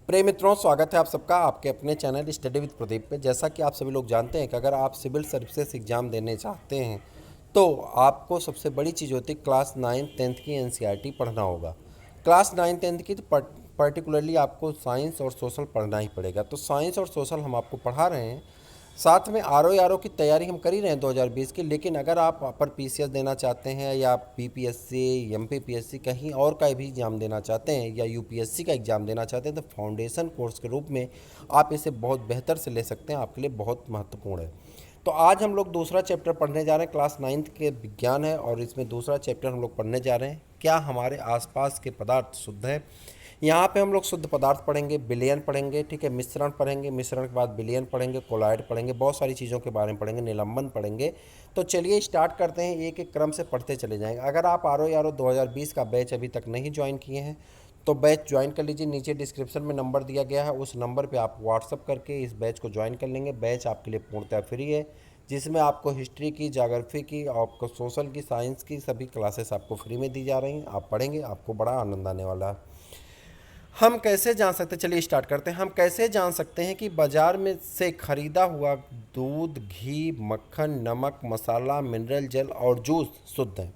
प्रिय मित्रों, स्वागत है आप सबका आपके अपने चैनल स्टडी विद प्रदीप पे। जैसा कि आप सभी लोग जानते हैं कि अगर आप सिविल सर्विसेज एग्ज़ाम देने चाहते हैं तो आपको सबसे बड़ी चीज़ होती है क्लास 9 10th की एनसीईआरटी पढ़ना होगा। क्लास 9 10th की तो पर्टिकुलरली आपको साइंस और सोशल पढ़ना ही पड़ेगा। तो साइंस और सोशल हम आपको पढ़ा रहे हैं, साथ में आर ओ की तैयारी हम कर ही रहे हैं 2020 की। लेकिन अगर आप अपर पीसीएस देना चाहते हैं या बीपीएससी एमपीपीएससी कहीं और का भी एग्ज़ाम देना चाहते हैं या यूपीएससी का एग्ज़ाम देना चाहते हैं तो फाउंडेशन कोर्स के रूप में आप इसे बहुत बेहतर से ले सकते हैं, आपके लिए बहुत महत्वपूर्ण है। तो आज हम लोग दूसरा चैप्टर पढ़ने जा रहे हैं, क्लास 9th के विज्ञान है और इसमें दूसरा चैप्टर हम लोग पढ़ने जा रहे हैं, क्या हमारे आसपास के पदार्थ शुद्ध हैं। यहाँ पे हम लोग शुद्ध पदार्थ पढ़ेंगे, विलयन पढ़ेंगे, ठीक है, मिश्रण पढ़ेंगे, मिश्रण के बाद विलयन पढ़ेंगे, कोलाइड पढ़ेंगे, बहुत सारी चीज़ों के बारे में पढ़ेंगे, निलंबन पढ़ेंगे। तो चलिए स्टार्ट करते हैं, एक एक क्रम से पढ़ते चले जाएंगे। अगर आप आर ओ 2020 का बैच अभी तक नहीं ज्वाइन किए हैं तो बैच ज्वाइन कर लीजिए। नीचे डिस्क्रिप्शन में नंबर दिया गया है, उस नंबर पे आप व्हाट्सअप करके इस बैच को ज्वाइन कर लेंगे। बैच आपके लिए पूर्णतः फ्री है, जिसमें आपको हिस्ट्री की, ज्योग्राफी की, आपको सोशल की, साइंस की सभी क्लासेस आपको फ्री में दी जा रही हैं। आप पढ़ेंगे, आपको बड़ा आनंद आने वाला है। हम कैसे जान सकते हैं, चलिए स्टार्ट करते हैं। हम कैसे जान सकते हैं कि बाजार में से खरीदा हुआ दूध, घी, मक्खन, नमक, मसाला, मिनरल जल और जूस शुद्ध है?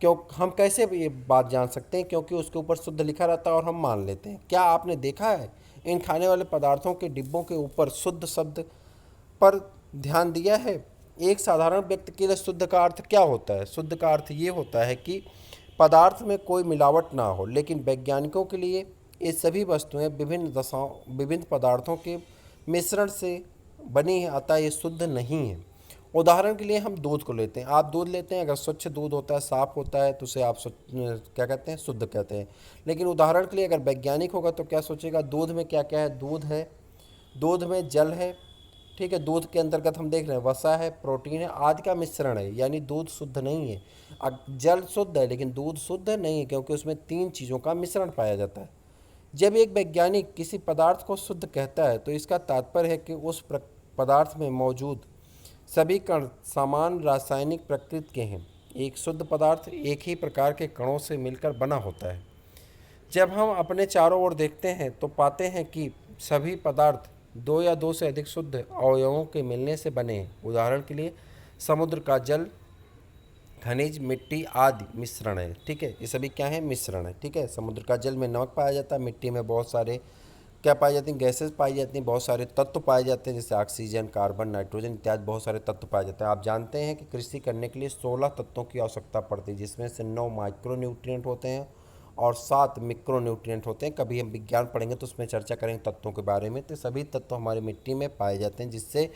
क्यों हम कैसे ये बात जान सकते हैं? क्योंकि उसके ऊपर शुद्ध लिखा रहता है और हम मान लेते हैं। क्या आपने देखा है इन खाने वाले पदार्थों के डिब्बों के ऊपर शुद्ध शब्द पर ध्यान दिया है? एक साधारण व्यक्ति के लिए शुद्ध का अर्थ क्या होता है? शुद्ध का अर्थ ये होता है कि पदार्थ में कोई मिलावट ना हो। लेकिन वैज्ञानिकों के लिए ये सभी वस्तुएं विभिन्न पदार्थों के मिश्रण से बनी है, अतः ये शुद्ध नहीं है। उदाहरण के लिए हम दूध को लेते हैं, आप दूध लेते हैं, अगर स्वच्छ दूध होता है, साफ होता है तो उसे आप क्या कहते हैं? शुद्ध कहते हैं। लेकिन उदाहरण के लिए अगर वैज्ञानिक होगा तो क्या सोचेगा? दूध में क्या क्या है? दूध है, दूध में जल है, ठीक है, दूध के अंतर्गत हम देख रहे हैं वसा है, प्रोटीन है, आदि का मिश्रण है, यानी दूध शुद्ध नहीं है। जल शुद्ध है लेकिन दूध शुद्ध नहीं है, क्योंकि उसमें तीन चीज़ों का मिश्रण पाया जाता है। जब एक वैज्ञानिक किसी पदार्थ को शुद्ध कहता है तो इसका तात्पर्य है कि उस पदार्थ में मौजूद सभी कण समान रासायनिक प्रकृति के हैं। एक शुद्ध पदार्थ एक ही प्रकार के कणों से मिलकर बना होता है। जब हम अपने चारों ओर देखते हैं तो पाते हैं कि सभी पदार्थ दो या दो से अधिक शुद्ध अवयवों के मिलने से बने हैं। उदाहरण के लिए समुद्र का जल, खनिज, मिट्टी आदि मिश्रण है, ठीक है, ये सभी क्या है? मिश्रण है, ठीक है। समुद्र का जल में नमक पाया जाता है, मिट्टी में बहुत सारे क्या पाई जाती हैं? गैसेस पाई जाती हैं, बहुत सारे तत्व पाए जाते हैं, जैसे ऑक्सीजन, कार्बन, नाइट्रोजन इत्यादि बहुत सारे तत्व पाए जाते हैं। आप जानते हैं कि कृषि करने के लिए 16 तत्वों की आवश्यकता पड़ती है, जिसमें से 9 माइक्रो न्यूट्रिएंट होते हैं और 7 मिक्रो न्यूट्रिएंट होते हैं। कभी हम विज्ञान पढ़ेंगे तो उसमें चर्चा करेंगे तत्वों के बारे में। तो सभी तत्व हमारी मिट्टी में पाए जाते हैं, जिससे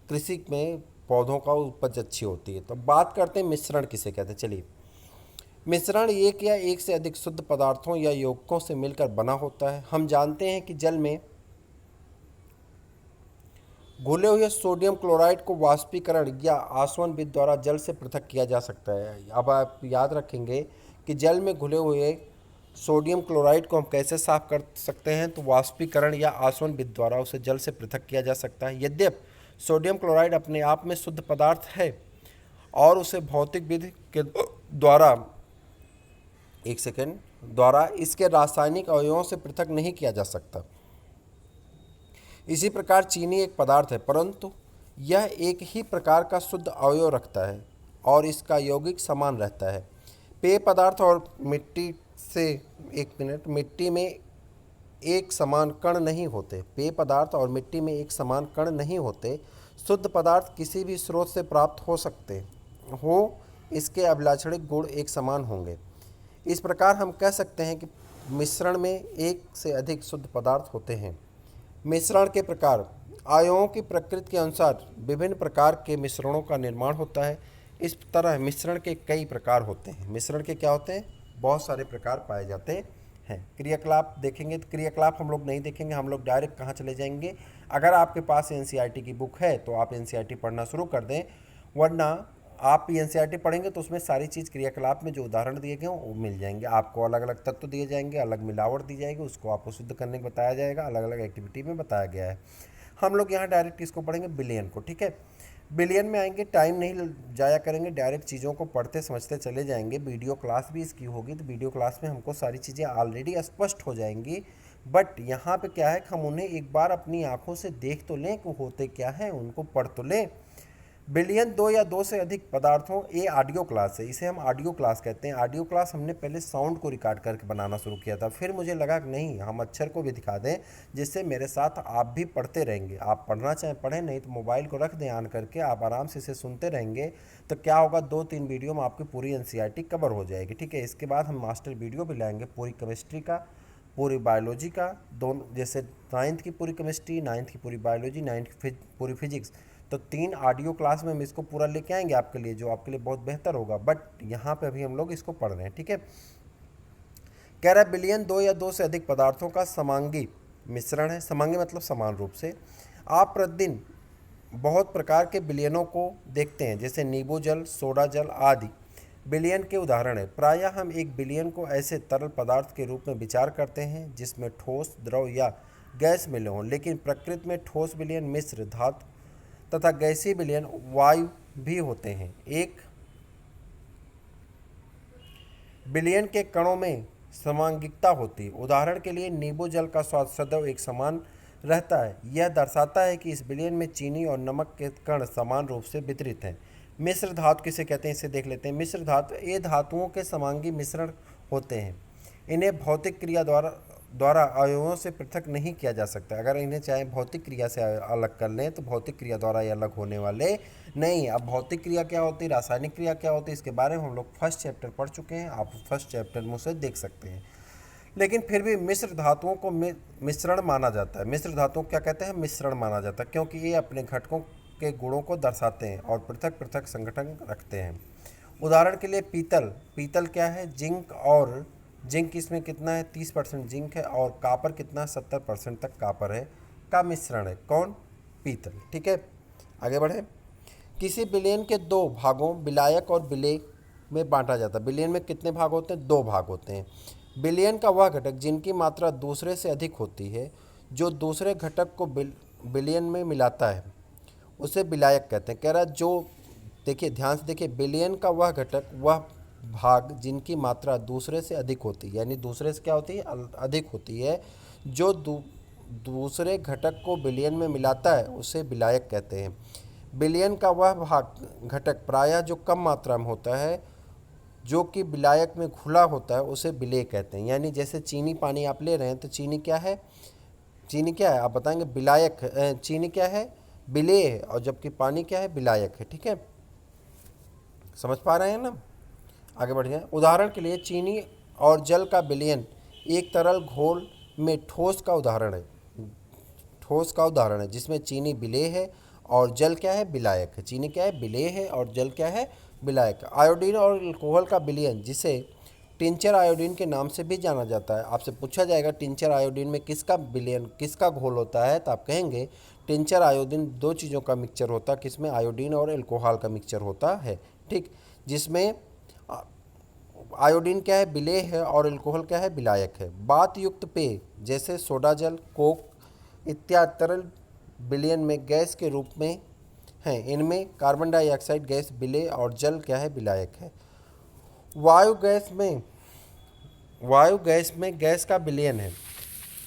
कृषि में पौधों का उपज अच्छी होती है। तो बात करते हैं मिश्रण किसे कहते हैं। चलिए, मिश्रण एक या एक से अधिक शुद्ध पदार्थों या यौगिकों से मिलकर बना होता है। हम जानते हैं कि जल में घुले हुए सोडियम क्लोराइड को वाष्पीकरण या आसवन विधि द्वारा जल से पृथक किया जा सकता है। अब आप याद रखेंगे कि जल में घुले हुए सोडियम क्लोराइड को हम कैसे साफ कर सकते हैं? तो वाष्पीकरण या आसवन विधि द्वारा उसे जल से पृथक किया जा सकता है। यद्यपि सोडियम क्लोराइड अपने आप में शुद्ध पदार्थ है और उसे भौतिक विधि के द्वारा एक सेकेंड द्वारा इसके रासायनिक अवयवों से पृथक नहीं किया जा सकता। इसी प्रकार चीनी एक पदार्थ है, परंतु यह एक ही प्रकार का शुद्ध अवयव रखता है और इसका यौगिक समान रहता है। पेय पदार्थ और मिट्टी से एक मिनट मिट्टी में एक समान कण नहीं होते। पेय पदार्थ और मिट्टी में एक समान कण नहीं होते। शुद्ध पदार्थ किसी भी स्रोत से प्राप्त हो सकते हो, इसके अभिलाक्षणिक गुण एक समान होंगे। इस प्रकार हम कह सकते हैं कि मिश्रण में एक से अधिक शुद्ध पदार्थ होते हैं। मिश्रण के प्रकार, अवयवों की प्रकृति के अनुसार विभिन्न प्रकार के मिश्रणों का निर्माण होता है। इस तरह मिश्रण के कई प्रकार होते हैं। मिश्रण के क्या होते हैं? बहुत सारे प्रकार पाए जाते हैं। क्रियाकलाप देखेंगे तो क्रियाकलाप हम लोग नहीं देखेंगे, हम लोग डायरेक्ट कहाँ चले जाएंगे? अगर आपके पास एनसीईआरटी की बुक है तो आप एनसीईआरटी पढ़ना शुरू कर दें, वरना आप एनसीईआरटी पढ़ेंगे तो उसमें सारी चीज़ क्रियाकलाप में जो उदाहरण दिए गए हैं वो मिल जाएंगे। आपको अलग अलग तत्व दिए जाएंगे, अलग मिलावट दी जाएगी, उसको आपको शुद्ध करने को बताया जाएगा, अलग अलग एक्टिविटी में बताया गया है। हम लोग यहाँ डायरेक्ट इसको पढ़ेंगे, बिलियन को, ठीक है। बिलियन में आएंगे, टाइम नहीं जाया करेंगे, डायरेक्ट चीज़ों को पढ़ते समझते चले जाएंगे। वीडियो क्लास भी इसकी होगी, तो वीडियो क्लास में हमको सारी चीज़ें ऑलरेडी स्पष्ट हो जाएंगी। बट यहाँ पे क्या है कि हम उन्हें एक बार अपनी आंखों से देख तो लें कि होते क्या हैं, उनको पढ़ तो लें। बिलियन दो या दो से अधिक पदार्थों, ये ऑडियो क्लास है, इसे हम ऑडियो क्लास कहते हैं। ऑडियो क्लास हमने पहले साउंड को रिकॉर्ड करके बनाना शुरू किया था, फिर मुझे लगा कि नहीं, हम अक्षर को भी दिखा दें, जिससे मेरे साथ आप भी पढ़ते रहेंगे। आप पढ़ना चाहें पढ़ें, नहीं तो मोबाइल को रख दें ऑन करके, आप आराम से इसे सुनते रहेंगे। तो क्या होगा, 2-3 वीडियो में आपकी पूरी एनसीईआरटी कवर हो जाएगी। ठीक है, इसके बाद हम मास्टर वीडियो भी लाएंगे पूरी केमिस्ट्री का, पूरी बायोलॉजी का, दोनों, जैसे 9th की पूरी केमिस्ट्री, 9th की पूरी बायोलॉजी, 9th की पूरी फिजिक्स। तो 3 ऑडियो क्लास में हम इसको पूरा लेके आएंगे आपके लिए, जो आपके लिए बहुत बेहतर होगा। बट यहाँ पे अभी हम लोग इसको पढ़ रहे हैं। ठीक है, कह रहा है बिलियन दो या दो से अधिक पदार्थों का समांगी मिश्रण है। समांगी मतलब समान रूप से। आप प्रतिदिन बहुत प्रकार के बिलियनों को देखते हैं, जैसे नींबू जल, सोडा जल आदि बिलियन के उदाहरण है। प्रायः हम एक बिलियन को ऐसे तरल पदार्थ के रूप में विचार करते हैं जिसमें ठोस, द्रव या गैस मिले हों, लेकिन प्रकृति में ठोस बिलियन, मिश्र धातु तथा गैसीय विलयन वायु भी होते हैं। एक बिलियन के कणों में समांगिकता होती है। उदाहरण के लिए नींबू जल का स्वाद सदैव एक समान रहता है। यह दर्शाता है कि इस बिलियन में चीनी और नमक के कण समान रूप से वितरित हैं। मिश्र धातु किसे कहते हैं, इसे देख लेते हैं। मिश्र धातु, ये धातुओं के समांगी मिश्रण होते हैं। इन्हें भौतिक क्रिया द्वारा अवयवों से पृथक नहीं किया जा सकता। अगर इन्हें चाहे भौतिक क्रिया से अलग कर लें तो भौतिक क्रिया द्वारा ये अलग होने वाले नहीं। अब भौतिक क्रिया क्या होती है, रासायनिक क्रिया क्या होती है, इसके बारे में हम लोग फर्स्ट चैप्टर पढ़ चुके हैं, आप फर्स्ट चैप्टर में उसे देख सकते हैं। लेकिन फिर भी मिश्र धातुओं को मिश्रण माना जाता है। मिश्र धातुओं क्या कहते हैं, मिश्रण माना जाता है, क्योंकि ये अपने घटकों के गुणों को दर्शाते हैं और पृथक पृथक संगठन रखते हैं। उदाहरण के लिए पीतल, पीतल क्या है, जिंक, और जिंक इसमें कितना है, 30% जिंक है, और कापर कितना, 70% तक कापर है, का मिश्रण है। कौन, पीतल। ठीक है, आगे बढ़े। किसी बिलियन के दो भागों विलायक और विलेय में बांटा जाता है। बिलियन में कितने भाग होते हैं, 2 भाग होते हैं। बिलियन का वह घटक जिनकी मात्रा दूसरे से अधिक होती है, जो दूसरे घटक को बिलियन में मिलाता है, उसे विलायक कहते हैं। कह रहा है जो, देखिए ध्यान से देखिए, बिलियन का वह घटक, वह भाग जिनकी मात्रा दूसरे से अधिक होती है, यानी दूसरे से क्या होती है, अधिक होती है, जो दूसरे घटक को बिलियन में मिलाता है, उसे विलायक कहते हैं। बिलियन का वह भाग घटक प्रायः जो कम मात्रा में होता है, जो कि विलायक में घुला होता है, उसे विलेय कहते हैं। यानी जैसे चीनी पानी आप ले रहे हैं तो चीनी क्या है, चीनी क्या है आप बताएंगे, विलायक। चीनी क्या है, विलेय है, और जबकि पानी क्या है, विलायक है। ठीक है, समझ पा रहे हैं ना, आगे बढ़ जाए। उदाहरण के लिए चीनी और जल का विलयन एक तरल घोल में ठोस का उदाहरण है, ठोस का उदाहरण है, जिसमें चीनी विलेय है और जल क्या है, विलायक है। चीनी क्या है, विलेय है, और जल क्या है, विलायक। आयोडीन और अल्कोहल का विलयन, जिसे टिंचर आयोडीन के नाम से भी जाना जाता है। आपसे पूछा जाएगा टिंचर आयोडीन में किसका विलयन, किसका घोल होता है, तो आप कहेंगे टिंचर आयोडीन 2 चीज़ों का मिक्सचर होता है, किसमें, आयोडीन और अल्कोहल का मिक्सचर होता है। ठीक, जिसमें आयोडीन क्या है, विलेय है, और अल्कोहल क्या है, विलायक है। बात युक्त पेय जैसे सोडा जल, कोक इत्यादि तरल विलयन में गैस के रूप में हैं। इनमें कार्बन डाइऑक्साइड गैस विलेय और जल क्या है, विलायक है। वायु गैस में गैस का विलयन है।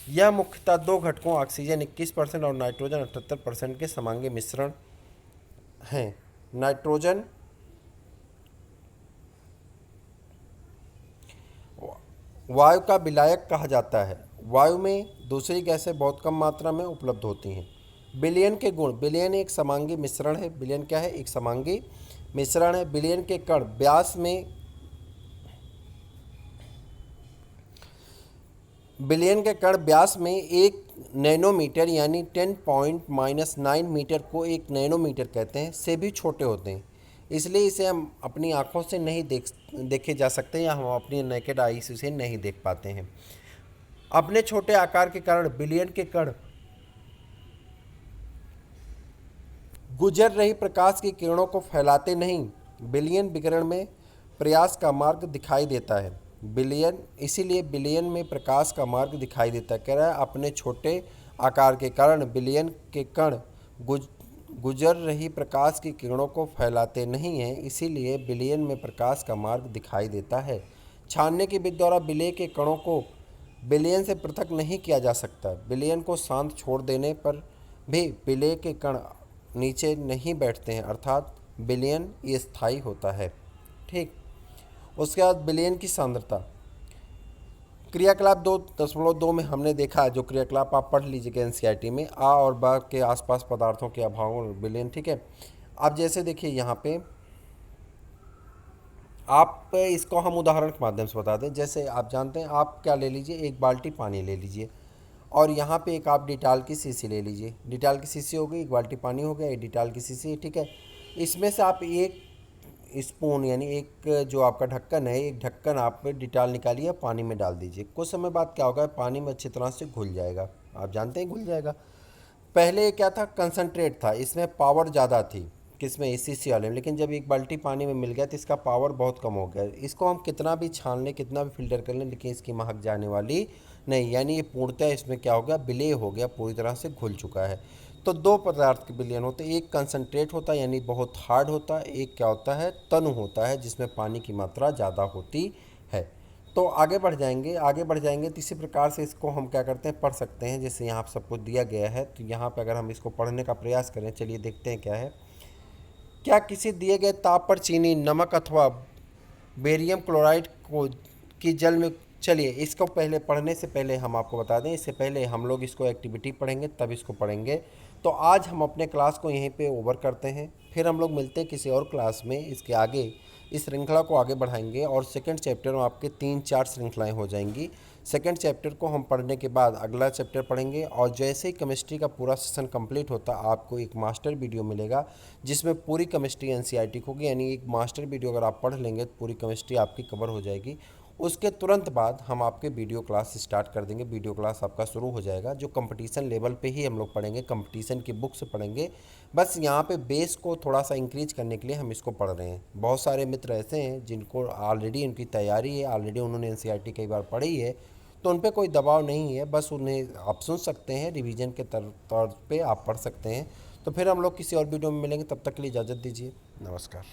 यह मुख्यतः 2 घटकों ऑक्सीजन 21% और नाइट्रोजन 78% के समांगी मिश्रण हैं। नाइट्रोजन वायु का विलायक कहा जाता है। वायु में दूसरी गैसें बहुत कम मात्रा में उपलब्ध होती हैं। विलयन के गुण, विलयन एक समांगी मिश्रण है। विलयन क्या है, एक समांगी मिश्रण है। विलयन के कण व्यास में, विलयन के कण व्यास में 1 नैनोमीटर यानी 10.-9 मीटर को 1 नैनोमीटर कहते हैं, से भी छोटे होते हैं। इसलिए इसे हम अपनी आँखों से नहीं देखे जा सकते, या हम अपनी नेकेड आई से इसे नहीं देख पाते हैं। अपने छोटे आकार के कारण विलयन के कण गुजर रही प्रकाश की किरणों को फैलाते नहीं। विलयन विकिरण में प्रयास का मार्ग दिखाई देता है। विलयन, इसीलिए विलयन में प्रकाश का मार्ग दिखाई देता है। कह रहा है अपने छोटे आकार के कारण विलयन के कण गुजर रही प्रकाश की किरणों को फैलाते नहीं हैं, इसीलिए विलयन में प्रकाश का मार्ग दिखाई देता है। छानने की विधि द्वारा विलेय के कणों को विलयन से पृथक नहीं किया जा सकता। विलयन को शांत छोड़ देने पर भी विलय के कण नीचे नहीं बैठते हैं, अर्थात विलयन स्थायी होता है। ठीक। उसके बाद विलयन की सांद्रता। क्रियाकलाप 2.2 में हमने देखा, जो क्रियाकलाप आप पढ़ लीजिएगा एनसीईआरटी में, आ और बा के आसपास पदार्थों के अभाव विलयन। ठीक है। अब जैसे देखिए यहाँ पे आप इसको हम उदाहरण के माध्यम से बता दें। जैसे आप जानते हैं, आप क्या ले लीजिए, एक बाल्टी पानी ले लीजिए और यहाँ पे एक आप डिटाल की शीशी ले लीजिए। डिटाल की शीशी हो गई, एक बाल्टी पानी हो गया, एक डिटाल की शीशी। ठीक है। इसमें से आप एक स्पून यानी एक जो आपका ढक्कन है, एक ढक्कन आप डिटाल निकालिए, पानी में डाल दीजिए। कुछ समय बाद क्या होगा, पानी में अच्छी तरह से घुल जाएगा। आप जानते हैं घुल जाएगा। पहले क्या था, कंसनट्रेट था, इसमें पावर ज़्यादा थी, किसमें, इस शीशी वाले में। लेकिन जब एक बाल्टी पानी में मिल गया तो इसका पावर बहुत कम हो गया। इसको हम कितना भी छान लें, कितना भी फिल्टर कर लें, लेकिन इसकी महक जाने वाली नहीं। यानी ये पूर्णतः इसमें क्या हो गया, विलय हो गया, पूरी तरह से घुल चुका है। तो दो पदार्थ के विलयन होते हैं, एक कंसनट्रेट होता है यानी बहुत हार्ड होता है, एक क्या होता है, तनु होता है जिसमें पानी की मात्रा ज़्यादा होती है। तो आगे बढ़ जाएंगे तो इसी प्रकार से इसको हम क्या करते हैं, पढ़ सकते हैं। जैसे यहाँ सब कुछ दिया गया है, तो यहाँ पे अगर हम इसको पढ़ने का प्रयास करें, चलिए देखते हैं क्या है। क्या किसी दिए गए ताप पर चीनी, नमक अथवा बेरियम क्लोराइड को की जल में, चलिए इसको पहले पढ़ने से पहले हम आपको बता दें, इससे पहले हम लोग इसको एक्टिविटी पढ़ेंगे तब इसको पढ़ेंगे। तो आज हम अपने क्लास को यहीं पे ओवर करते हैं, फिर हम लोग मिलते हैं किसी और क्लास में। इसके आगे इस श्रृंखला को आगे बढ़ाएंगे और सेकंड चैप्टर में आपके 3-4 श्रृंखलाएं हो जाएंगी। सेकंड चैप्टर को हम पढ़ने के बाद अगला चैप्टर पढ़ेंगे और जैसे ही केमिस्ट्री का पूरा सेशन कंप्लीट होता आपको एक मास्टर वीडियो मिलेगा जिसमें पूरी केमिस्ट्री एनसीईआरटी की होगी। यानी एक मास्टर वीडियो अगर आप पढ़ लेंगे तो पूरी केमिस्ट्री आपकी कवर हो जाएगी। उसके तुरंत बाद हम आपके वीडियो क्लास स्टार्ट कर देंगे। वीडियो क्लास आपका शुरू हो जाएगा, जो कंपटीशन लेवल पे ही हम लोग पढ़ेंगे, कंपटीशन की बुक से पढ़ेंगे। बस यहाँ पे बेस को थोड़ा सा इंक्रीज करने के लिए हम इसको पढ़ रहे हैं। बहुत सारे मित्र ऐसे हैं जिनको ऑलरेडी उनकी तैयारी है, ऑलरेडी उन्होंने एनसीईआरटी कई बार पढ़ी है, तो उन पर कोई दबाव नहीं है। बस उन्हें आप सुन सकते हैं, रिवीजन के तौर पे आप पढ़ सकते हैं। तो फिर हम लोग किसी और वीडियो में मिलेंगे, तब तक के लिए इजाज़त दीजिए। नमस्कार।